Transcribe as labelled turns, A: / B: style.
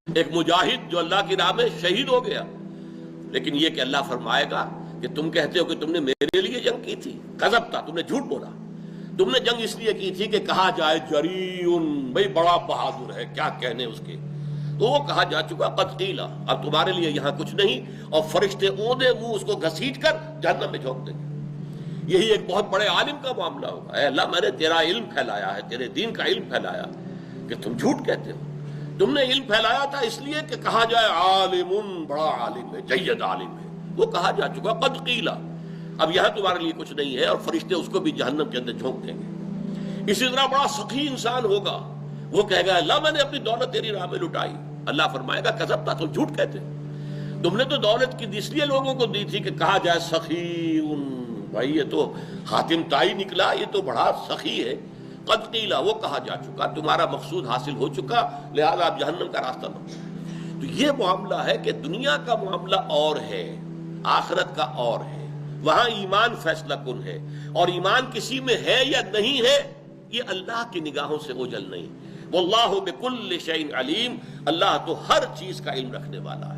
A: ایک مجاہد جو اللہ کی راہ میں شہید ہو گیا، لیکن یہ کہ اللہ فرمائے گا کہ تم کہتے ہو کہ تم نے میرے لیے جنگ کی تھی، کذب تھا، تم نے جھوٹ بولا، تم نے جنگ اس لیے کی تھی کہ کہا جائے جریون، بھئی بڑا بہادر ہے، کیا کہنے اس کے، تو وہ کہا جا چکا قد قیل، اب تمہارے لیے یہاں کچھ نہیں، اور فرشتے اودے منہ اس کو گھسیٹ کر جہنم میں جھونک دیں گے۔ یہی ایک بہت بڑے عالم کا معاملہ ہوگا، اے اللہ میں نے تیرا علم پھیلایا ہے، تیرے دین کا علم پھیلایا کہ تم جھوٹ کہتے ہو، تم نے علم پھیلایا تھا اس لیے کہ کہا جائے عالم، بڑا عالم ہے، جید عالم ہے، وہ کہا جا چکا قد قیل، اب یہاں تمہارے لیے کچھ نہیں ہے، اور فرشتے اس کو بھی جہنم کے اندر جھونک دیں گے۔ اسی طرح بڑا سخی انسان ہوگا، وہ کہے گا اللہ میں نے اپنی دولت تیری راہ میں لٹائی، اللہ فرمائے گا کذب تھا، تم جھوٹ کہتے ہو، تم نے تو دولت کی اس لیے لوگوں کو دی تھی کہ کہا جائے سخی، بھائی یہ تو حاتم طائی نکلا، یہ تو بڑا سخی ہے، قد قیل، وہ کہا جا چکا، تمہارا مقصود حاصل ہو چکا، لہذا آپ جہنم کا راستہ لو۔ تو یہ معاملہ ہے کہ دنیا کا معاملہ اور ہے، آخرت کا اور ہے، وہاں ایمان فیصلہ کن ہے، اور ایمان کسی میں ہے یا نہیں ہے یہ اللہ کی نگاہوں سے اوجھل نہیں۔ واللہ بکل شیء علیم، اللہ تو ہر چیز کا علم رکھنے والا ہے۔